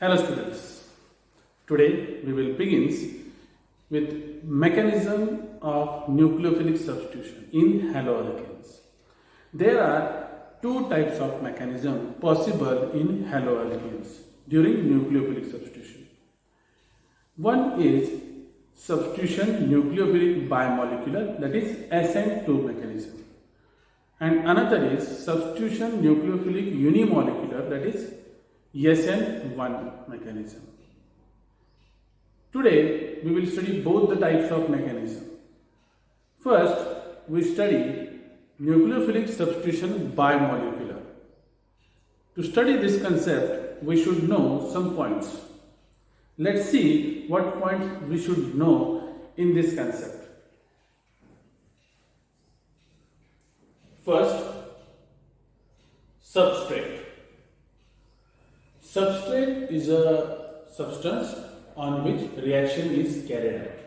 Hello students, today we will begin with mechanism of nucleophilic substitution in haloalkanes. There are two types of mechanism possible in haloalkanes during nucleophilic substitution. One is substitution nucleophilic bimolecular, that is SN2 mechanism, and another is substitution nucleophilic unimolecular, that is SN1 mechanism. Today we will study both the types of mechanism. First, we study nucleophilic substitution bimolecular. To study this concept, we should know some points. Let's see what points we should know in this concept. First, substrate. Substrate is a substance on which reaction is carried out.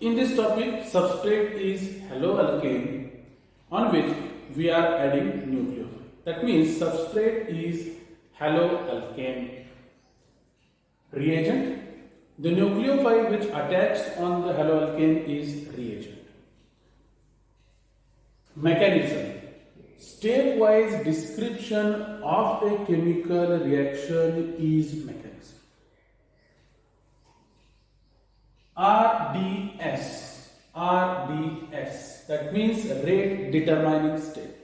In this topic, substrate is haloalkane on which we are adding nucleophile. That means substrate is haloalkane. Reagent, the nucleophile which attacks on the haloalkane is reagent. Mechanism, stepwise description of a chemical reaction is mechanism. RDS, that means rate determining step.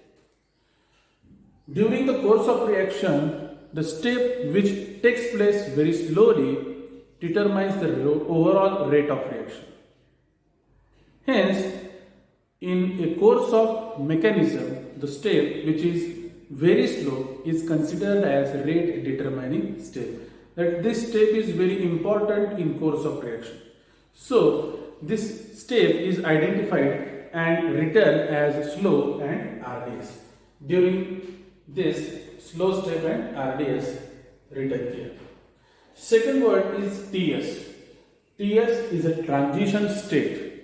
During the course of reaction, the step which takes place very slowly determines the overall rate of reaction. Hence, in a course of mechanism, the step which is very slow is considered as rate determining step. That this step is very important in course of reaction. So, this step is identified and written as slow and RDS. During this slow step and RDS written here. Second word is TS. TS is a transition state.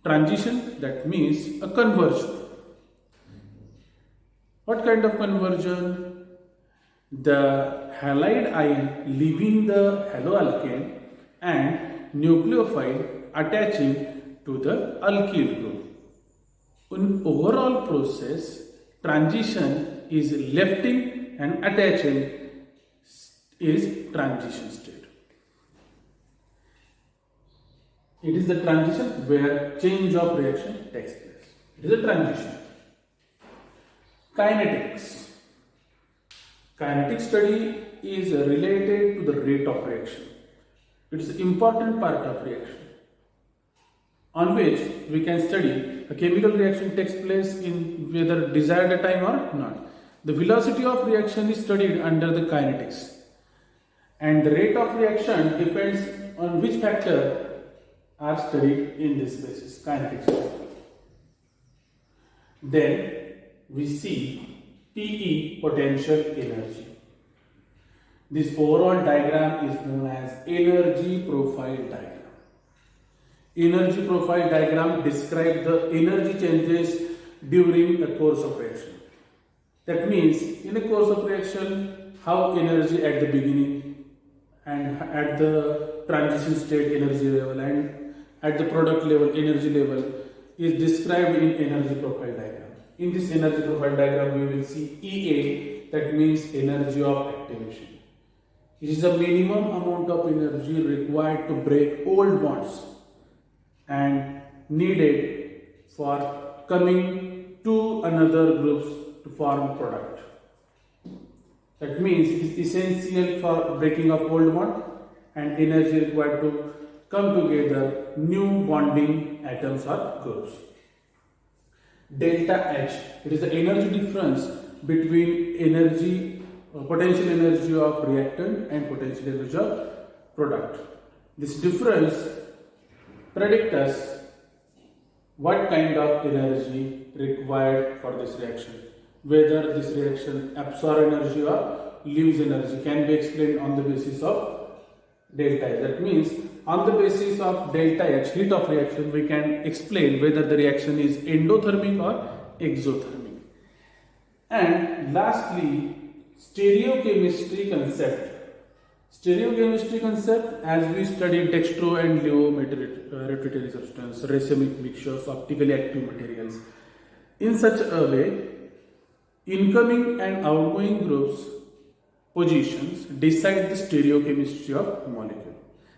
Transition, that means a conversion. What kind of conversion? The halide ion leaving the haloalkane and nucleophile attaching to the alkyl group. In overall process, transition is lifting and attaching is transition state. It is the transition where change of reaction takes place. It is a transition. Kinetics. Kinetic study is related to the rate of reaction. It is an important part of reaction on which we can study a chemical reaction takes place in whether desired time or not. The velocity of reaction is studied under the kinetics, and the rate of reaction depends on which factor are studied in this basis, kinetics. Then we see TE, potential energy. This overall diagram is known as energy profile diagram. Energy profile diagram describes the energy changes during a course of reaction. That means in a course of reaction, how energy at the beginning and at the transition state energy level and at the product level energy level is described in energy profile diagram. In this energy profile diagram, we will see EA, that means energy of activation. It is the minimum amount of energy required to break old bonds and needed for coming to another groups to form product. That means it is essential for breaking of old bond and energy required to come together new bonding atoms or groups. Delta H, it is the energy difference between potential energy of reactant and potential energy of product. This difference predicts us what kind of energy required for this reaction. Whether this reaction absorbs energy or leaves energy can be explained on the basis of delta H. That means on the basis of delta H, heat of reaction, we can explain whether the reaction is endothermic or exothermic. And lastly, stereochemistry concept. Stereochemistry concept, as we studied dextro and leo rotatory substance, racemic mixtures, optically active materials. In such a way, incoming and outgoing groups positions decide the stereochemistry of molecule.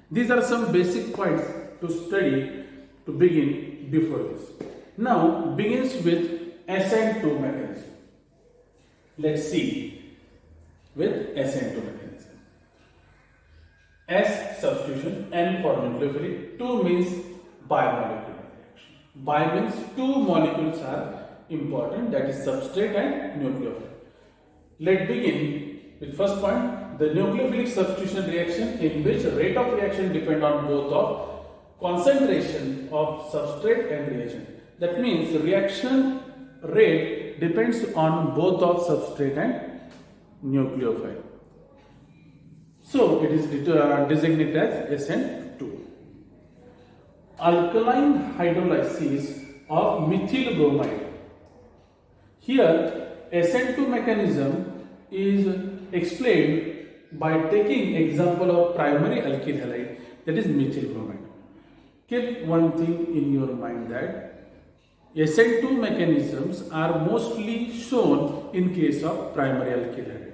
These are some basic points to study to begin before this. Now begins with SN2 mechanism. Let's see with SN2 mechanism. S substitution, N for nucleophilic, 2 means bimolecular reaction. Bi means 2 molecules are important, that is substrate and nucleophile. Let's begin with first point, the nucleophilic substitution reaction in which rate of reaction depend on both of concentration of substrate and reagent. That means reaction rate depends on both of substrate and nucleophile. So it is designated as SN2. Alkaline hydrolysis of methyl bromide. Here SN2 mechanism is explained by taking example of primary alkyl halide, that is methyl bromide. Keep one thing in your mind, that SN2 mechanisms are mostly shown in case of primary alkyl halide.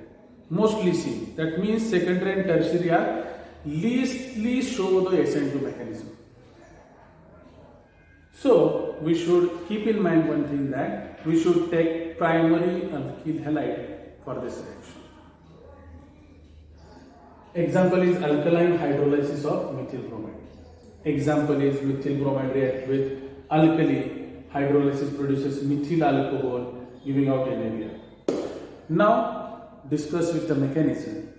Mostly seen. That means secondary and tertiary are leastly show the SN2 mechanism. So we should keep in mind one thing, that we should take primary alkyl halide for this reaction. Example is alkaline hydrolysis of methyl bromide. Example is methyl bromide react with alkali. Hydrolysis produces methyl alcohol, giving out NaBr. Now discuss with the mechanism,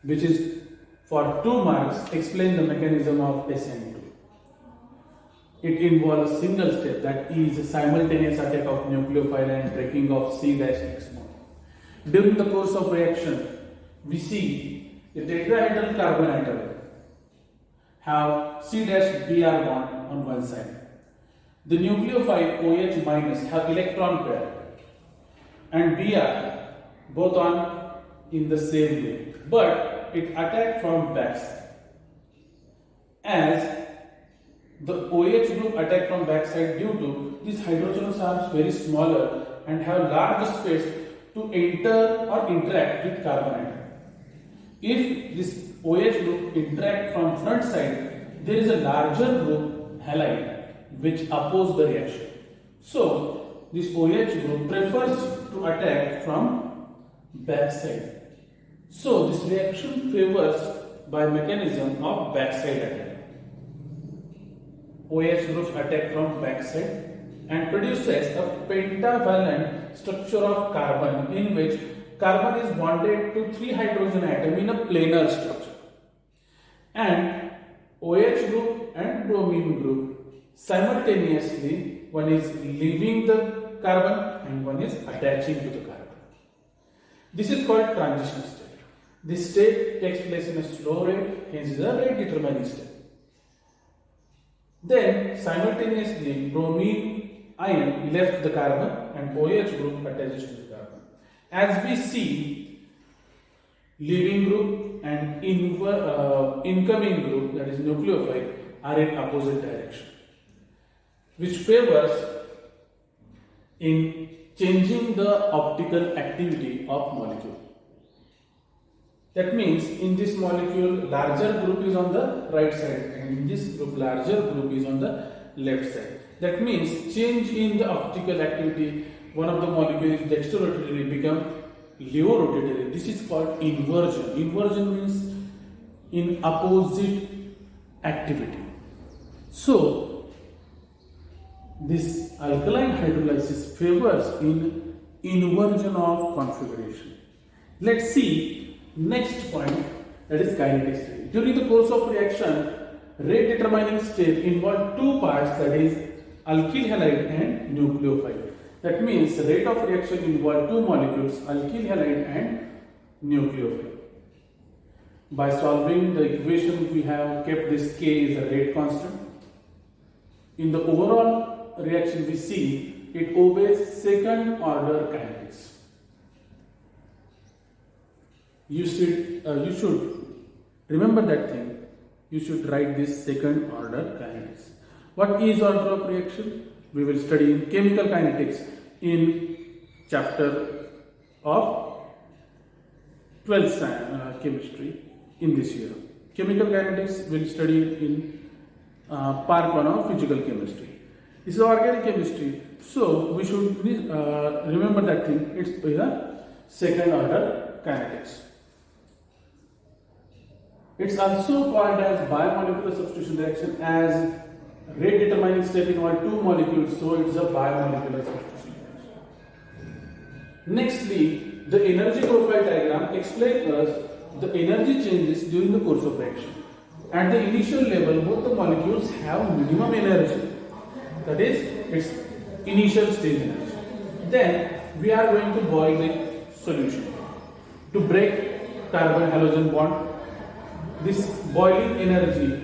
which is for 2 marks. Explain the mechanism of SN2. It involves single step, that is simultaneous attack of nucleophile and breaking of C-X bond. During the course of reaction, we see the tetrahedral carbon atom have C-Br bond on one side. The nucleophile OH minus have electron pair and Br both on in the same way, but it attacked from backside. As the OH group attack from backside due to these hydrogens are very smaller and have large space to enter or interact with carbon atom. If this OH group interact from front side, there is a larger group halide which oppose the reaction. So this OH group prefers to attack from backside. So this reaction favors by mechanism of backside attack. OH groups attack from backside and produces a pentavalent structure of carbon, in which carbon is bonded to 3 hydrogen atoms in a planar structure. And OH group and bromine group simultaneously, one is leaving the carbon and one is attaching to the carbon. This is called transition state. This state takes place in a slow rate, hence is a rate determining state. Then simultaneously bromine ion left the carbon and OH group attaches to the carbon. As we see, leaving group and incoming group, that is nucleophile, are in opposite direction, which favors in changing the optical activity of molecule. That means in this molecule larger group is on the right side and in this group larger group is on the left side. That means change in the optical activity, one of the molecules dextrorotatory become levorotatory. This is called inversion. Inversion means in opposite activity. So this alkaline hydrolysis favors in inversion of configuration. Let's see next point, that is kinetic state. During the course of reaction, rate determining state involve 2 parts, that is alkyl halide and nucleophile. That means rate of reaction involve 2 molecules, alkyl halide and nucleophile. By solving the equation, we have kept this K is a rate constant. In the overall reaction, we see it obeys second order kinetics. you should remember that thing. You should write this second order kinetics. What is order of reaction? We will study in chemical kinetics in chapter of 12th chemistry in this year. Chemical kinetics will study in part 1 of physical chemistry. This is organic chemistry, so we should remember that thing. It's a second order kinetics. It's also called as biomolecular substitution reaction, as rate determining step involves two molecules, so it's a biomolecular substitution reaction. Nextly, the energy profile diagram explains us the energy changes during the course of reaction. At the initial level, both the molecules have minimum energy, that is, its initial stage energy. Then we are going to boil the solution to break carbon halogen bond. This boiling energy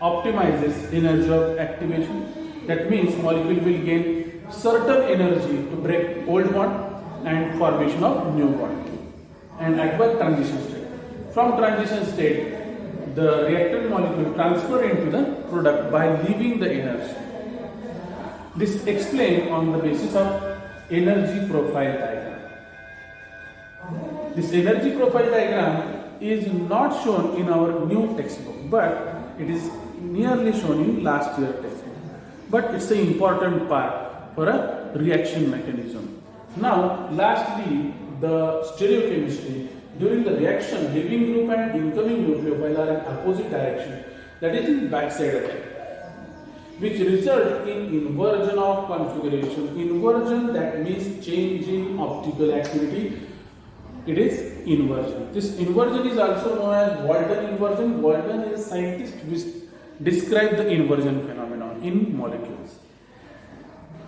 optimizes energy of activation. That means molecule will gain certain energy to break old bond and formation of new bond. And at what transition state? From transition state, the reactant molecule transfer into the product by leaving the energy. This explained on the basis of energy profile diagram. This energy profile diagram is not shown in our new textbook, but it is nearly shown in last year textbook. But it's an important part for a reaction mechanism. Now, lastly, the stereochemistry. During the reaction, leaving group and incoming nucleophile are in opposite direction, that is in backside attack, which result in inversion of configuration. Inversion, that means change in optical activity. It is inversion. This inversion is also known as Walton inversion. Walton is a scientist which described the inversion phenomenon in molecules.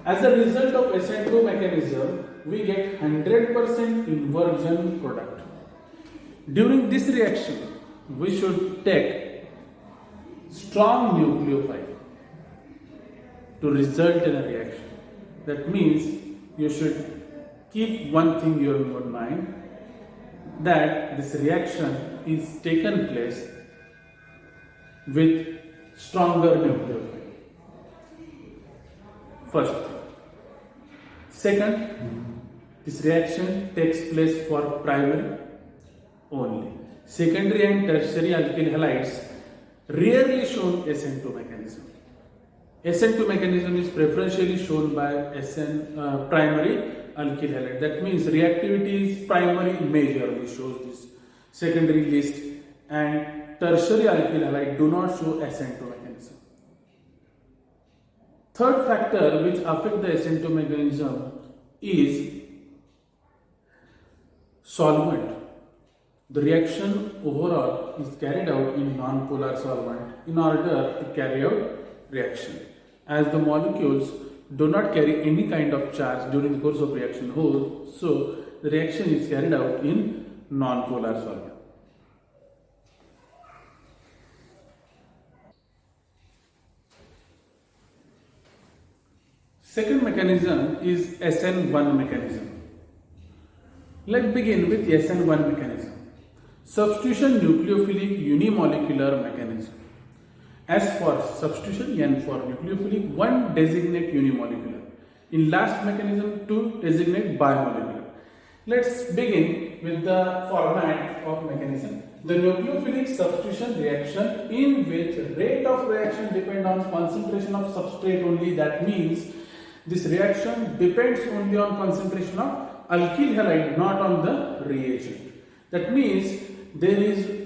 As a result of SN2 mechanism, we get 100% inversion product. During this reaction, we should take strong nucleophile to result in a reaction. That means you should keep one thing in your mind, that this reaction is taken place with stronger nucleophile. First. Second, this reaction takes place for primary only. Secondary and tertiary alkyl halides rarely shown SN2 mechanism. SN2 mechanism is preferentially shown by primary alkyl halide. That means reactivity is primary majorly shows this, secondary list, and tertiary alkyl halide do not show SN2 mechanism. Third factor which affect the SN2 mechanism is solvent. The reaction overall is carried out in non-polar solvent in order to carry out reaction. As the molecules do not carry any kind of charge during the course of reaction, so the reaction is carried out in non-polar solvent. Second mechanism is SN1 mechanism. Let's begin with SN1 mechanism. Substitution nucleophilic unimolecular mechanism. S for substitution, N for nucleophilic, 1 designate unimolecular. In last mechanism, 2 designate bimolecular. Let's begin with the format of mechanism. The nucleophilic substitution reaction in which rate of reaction depend on concentration of substrate only. That means this reaction depends only on concentration of alkyl halide, not on the reagent. That means there is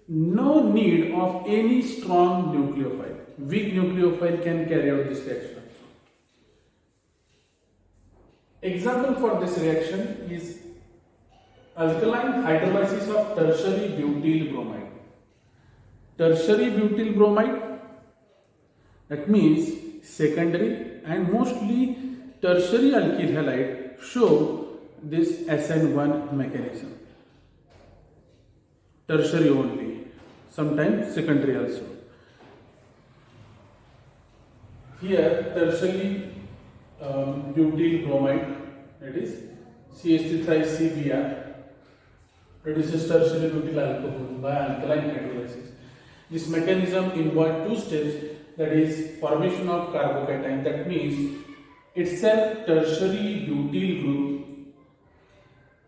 no need of any strong nucleophile. Weak nucleophile can carry out this reaction. Example for this reaction is alkaline hydrolysis of tertiary butyl bromide. Tertiary butyl bromide, that means secondary and mostly tertiary alkyl halide show this SN1 mechanism. Tertiary only, sometimes secondary also. Here tertiary butyl bromide, that is CH3-CBr, produces tertiary butyl alcohol by alkaline hydrolysis. This mechanism involves two steps, that is formation of carbocation, that means itself tertiary butyl group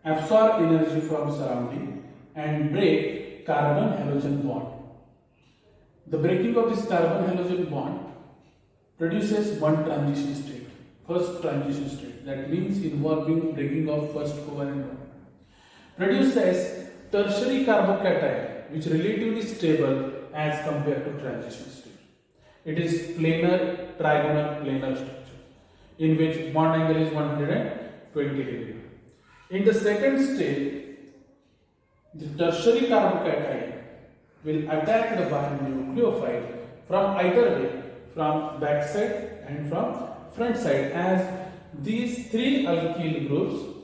absorb energy from surrounding and break carbon halogen bond. The breaking of this carbon halogen bond produces one transition state, first transition state, that means involving breaking of first covalent bond. Produces tertiary carbocation which relatively stable as compared to transition state. It is planar, trigonal planar structure in which bond angle is 120 degree. In the second state, the tertiary carbocation will attack the bar nucleophile from either way, from back side and from front side, as these three alkyl groups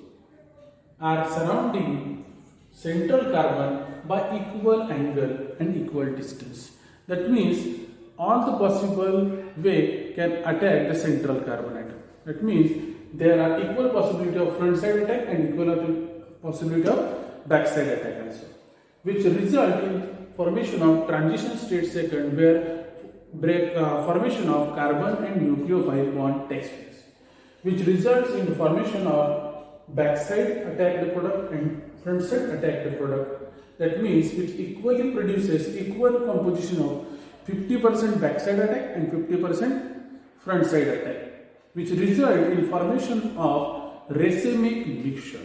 are surrounding central carbon by equal angle and equal distance. That means all the possible way can attack the central carbon atom. That means there are equal possibility of front side attack and equal possibility of back side attack also, which result in formation of transition state second, where formation of carbon and nucleophile bond takes place, which results in the formation of backside attack the product and front side attack the product. That means it equally produces equal composition of 50% backside attack and 50% front side attack, which result in formation of racemic mixture.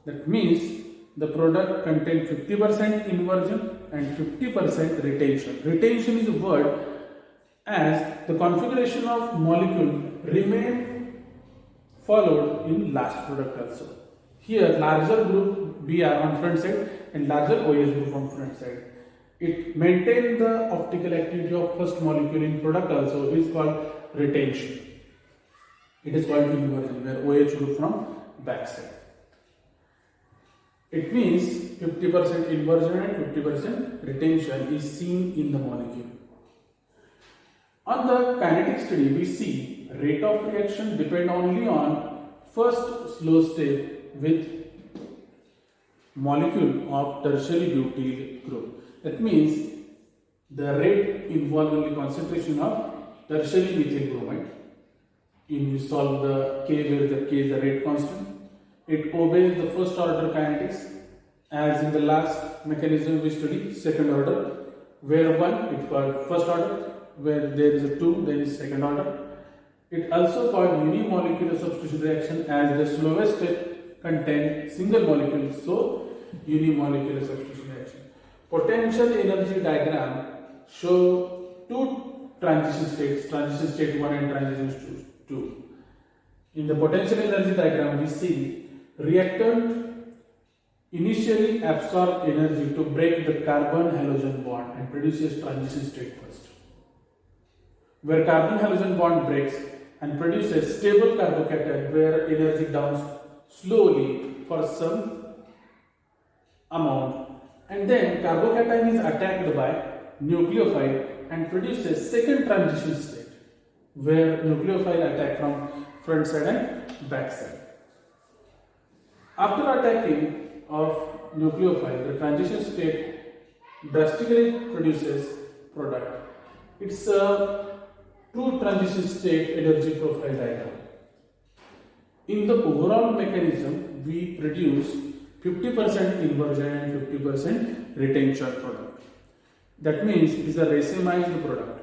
That means the product contains 50% inversion and 50% retention. Retention is a word as the configuration of molecule remain followed in last product also. Here larger group Br on front side and larger OH group on front side. It maintains the optical activity of first molecule in product also. It is called retention. It is called inversion, where OH group from back side. It means 50% inversion and 50% retention is seen in the molecule. On the kinetic study, we see rate of reaction depend only on first slow step with molecule of tertiary butyl group. That means the rate involves only concentration of tertiary methyl bromide. In we solve the K, where the K is the rate constant. It obeys the first order kinetics, as in the last mechanism we study second order, where one is called first order, where there is a 2, there is second order. It also called unimolecular substitution reaction, as the slowest step contains single molecule, so unimolecular substitution reaction. Potential energy diagram show two transition states, transition state 1 and transition state 2. In the potential energy diagram, we see reactant initially absorb energy to break the carbon halogen bond and produces transition state first, where carbon halogen bond breaks and produces stable carbocation, where energy downs slowly for some amount, and then carbocation is attacked by nucleophile and produces second transition state, where nucleophile attack from front side and back side. After attacking of nucleophile, the transition state drastically produces product. It's a two transition state energy profile diagram. In the overall mechanism, we produce 50% inversion and 50% retention product. That means it is a racemized product.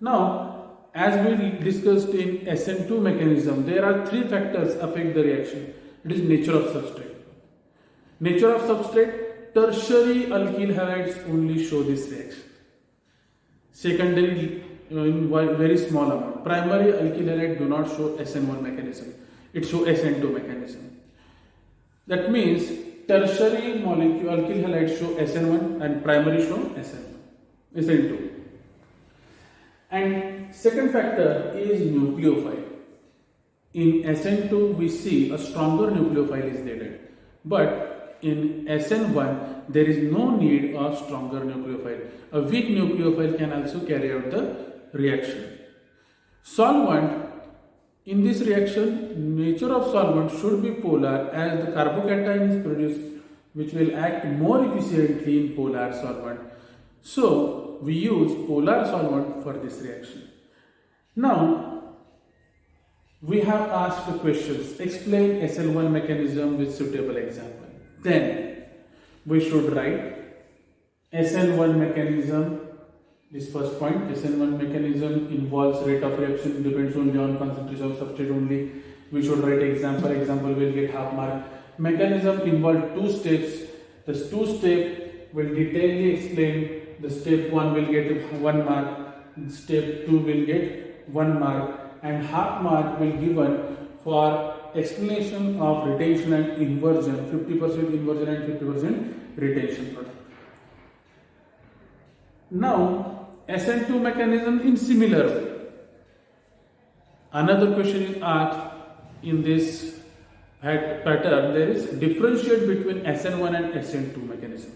Now, as we discussed in SN2 mechanism, there are three factors affect the reaction. It is nature of substrate. Nature of substrate, tertiary alkyl halides only show this reaction. Secondary, in very small amount. Primary alkyl halide do not show SN1 mechanism. It shows SN2 mechanism. That means tertiary molecule alkyl halides show SN1 and primary show SN2. And second factor is nucleophile. In SN2 we see a stronger nucleophile is needed, but in SN1 there is no need of stronger nucleophile. A weak nucleophile can also carry out the reaction. Solvent, in this reaction nature of solvent should be polar, as the carbocation is produced which will act more efficiently in polar solvent. So we use polar solvent for this reaction. Now we have asked the questions. Explain SN1 mechanism with suitable example. Then we should write SN1 mechanism. This first point, SN1 mechanism involves rate of reaction, depends only on concentration of substrate only. We should write example. Example will get half mark. Mechanism involve two steps. The two step will detailedly explain. The step 1 will get 1 mark. Step 2 will get 1 mark. And half mark will given for explanation of retention and inversion, 50% inversion and 50% retention product. Now SN2 mechanism in similar way. Another question is asked in this pattern. There is differentiate between SN1 and SN2 mechanism.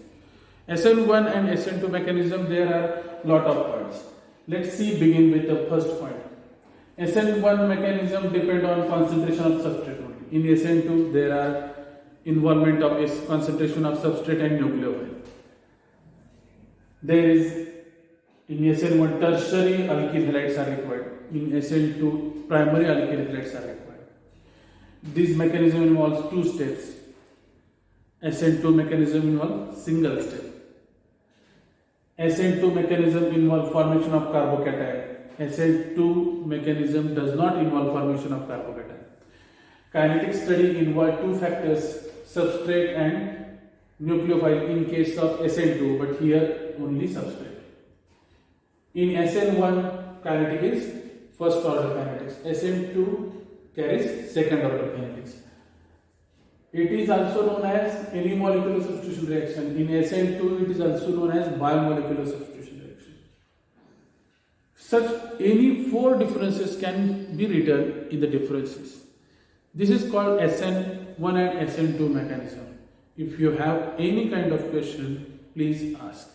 SN1 and SN2 mechanism, there are lot of points. Let's see, begin with the first point. SN1 mechanism depend on concentration of substrate only. In SN2 there are involvement of concentration of substrate and nucleophile. There is in SN1 tertiary alkyl halides are required. In SN2 primary alkyl halides are required. This mechanism involves two steps. SN2 mechanism involves single step. SN2 mechanism involves formation of carbocation. SN2 mechanism does not involve formation of carbocation. Kinetic study involves two factors, substrate and nucleophile in case of SN2, but here only substrate. In SN1, kinetic is first order kinetics. SN2 carries second order kinetics. It is also known as any molecular substitution reaction. In SN2, it is also known as biomolecular substitution reaction. Such any four differences can be written in the differences. This is called SN1 and SN2 mechanism. If you have any kind of question, please ask.